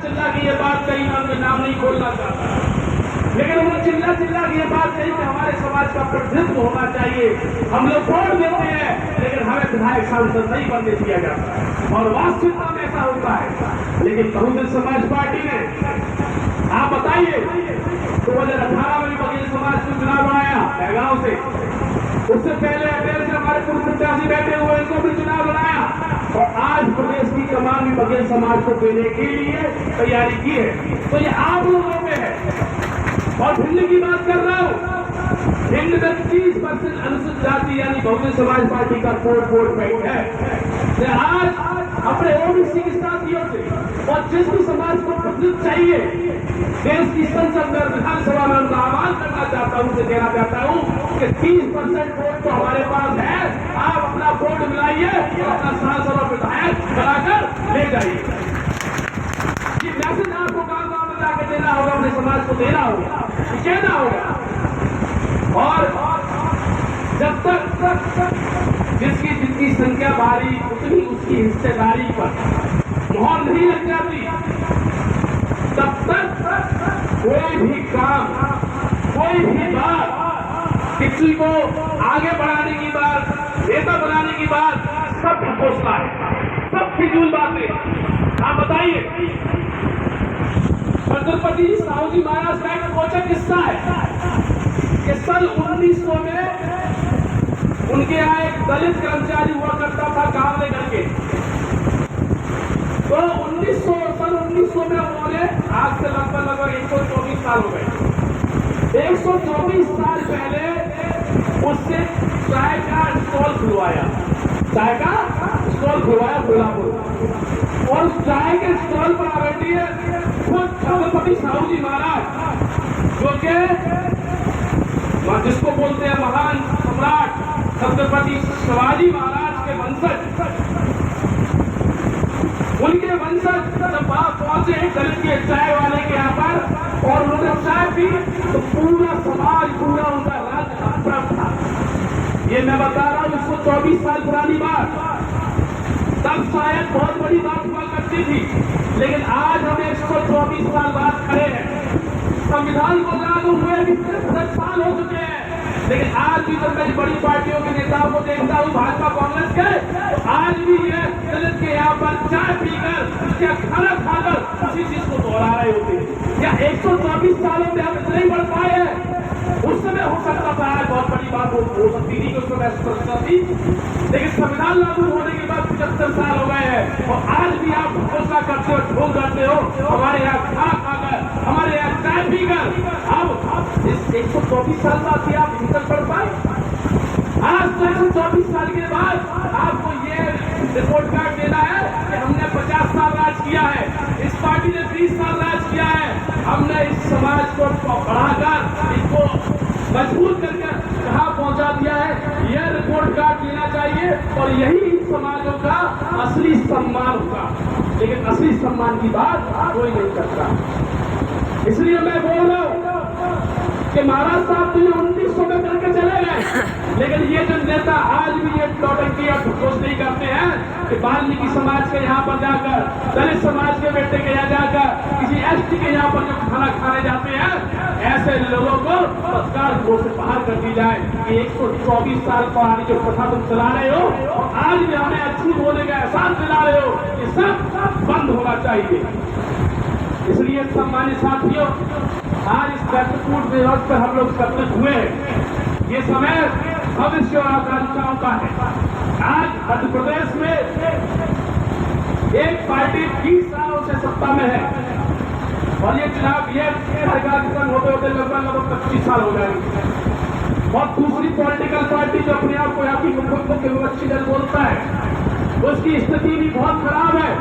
चिल्ला के ये बात कही, मैं उनका नाम नहीं खोलना चाहता, लेकिन उन्होंने चिल्ला के ये बात कही कि हमारे समाज का प्रतिनिधित्व होना चाहिए। हम लोग वोट देते हैं लेकिन हमें विधायक सांसद नहीं बनने दिया जाता है, और वास्तविकता में ऐसा होता है। लेकिन बहुजन समाज पार्टी ने, आप बताइए, 2018 में भी बघेल समाज को चुनाव लड़ाया गाँव से, उससे पहले अप्रैल से हमारे पूर्व प्रत्याशी बैठे हुए, इनको भी चुनाव लड़ाया, और आज प्रदेश की तमाम बघेल समाज को देने के लिए तैयारी की है। तो ये आप लोगों में है। और भिंड की बात कर रहा हूं, भिंड में 30% अनुसूचित जाति यानी बहुजन समाज पार्टी का वोट बैंक है। आज अपने ओबीसी के साथियों से और जिस भी समाज को प्रतिनिधित्व चाहिए, देश की संसद में, विधानसभा में उनका आह्वान करना चाहता हूं, उनसे कहना चाहता हूं कि 30% वोट तो हमारे पास है, आप अपना वोट मिलाइए, अपना सांसद और विधायक बनाकर ले जाइए। ये मैसेज आपको गांव में जाकर देना होगा, अपने समाज को देना होगा, कहना होगा। और जब तक जिसकी संख्या भारी उतनी उसकी हिस्सेदारी पर मोहर नहीं लग जाती, तब तक कोई भी काम, कोई भी बात, किसी को आगे बढ़ाने की बात, नेता बनाने की बात, सब घोषणा है, सब फिजूल बातें। आप बताइए, छत्रपति साहू जी महाराज का एक रोचक किस्सा है कि सन 1900 में उनके यहाँ एक दलित कर्मचारी हुआ करता था काम लेकर के। तो सन 1900 में उन्होंने, आज से लगभग 124 साल हो गए, 124 साल पहले उससे चाय का स्टॉल खुलवाया, चाय का स्टॉल खुलवाया कोल्हापुर, और उस चाय के स्टॉल पर आ बैठी है खुद छत्रपति साहू जी महाराज, जो कि जिसको बोलते हैं महान सम्राट छत्रपति शिवाजी महाराज के वंशज। उनके वंशज जब वहां पहुंचे दलित के चाय वाले के यहाँ पर, और उन्होंने चाय पी, तो पूरा समाज, पूरा उनका राज्य अप्रभ था। ये मैं बता रहा हूं, 124 साल पुरानी बात, तब शायद बहुत बड़ी बात हुआ करती थी, लेकिन आज हम 124 साल बाद खड़े हैं। संविधान को लागू हुए भी 10 साल हो चुके हैं, लेकिन आज भी जब मैं बड़ी पार्टियों के नेताओं को देखता हूँ, भाजपा कांग्रेस के, तो आज भी ये दलित के यहाँ पर चाय पीकर, उसका खाना खाकर उसी चीज को दोहरा रहे होते हैं। या 124 सालों में हम इतने ही बढ़ पाए हैं। उस समय हो सकता था बहुत बड़ी बात हो सकती थी, उस समय सुरक्षा थी, लेकिन संविधान लागू होने के बाद 75 साल हो गए हैं, और आज भी आप घोषणा करते हो, ठोक करते हो, हमारे यहाँ खाना खाकर, हमारे यहाँ चाय पीकर। अब इस 124 साल बाद भी आप निकल पड़ पाए? आज तो 124 साल के बाद आपको ये रिपोर्ट कार्ड देना है कि हमने 50 साल राज किया है, इस पार्टी ने 30 साल राज किया है, हमने इस समाज को बढ़ाकर, इसको मजबूत करके कहाँ पहुंचा दिया है, यह रिपोर्ट कार्ड देना चाहिए, और यही इन समाजों का असली सम्मान होगा। लेकिन असली सम्मान की बात कोई नहीं करता। इसलिए मैं बोल रहा हूं कि महाराज साहब तो ये 1900 में करके चले गए, लेकिन ये जो नेता आज भी ये टोटंकी और घोष नहीं करते हैं कि वाल्मीकि समाज के यहाँ पर जाकर, दलित समाज के बेटे के यहाँ जाकर, किसी एसटी के यहाँ पर जो खाना खाने जाते हैं, ऐसे लोगों को तत्काल घोष से बाहर कर दी जाए कि 124 साल पुरानी जो प्रथा तुम चला रहे हो, और आज भी हमें अच्छी बोलने का एहसास दिला रहे हो, ये सब बंद होना चाहिए। इसलिए सम्मानित साथियों, आज इस महत्वपूर्ण दिवस पर हम लोग एकत्रित हुए हैं। ये समय भविष्य और आकांक्षाओं का है। आज मध्य प्रदेश में एक पार्टी 20 सालों से सत्ता में है, और ये चुनाव, ये सरकार खत्म होते होते लगभग 25 साल हो जाएंगे। और दूसरी पॉलिटिकल पार्टी जो अपने आप को यहाँ की मुख्यमंत्री दल बोलता है, उसकी स्थिति भी बहुत खराब है।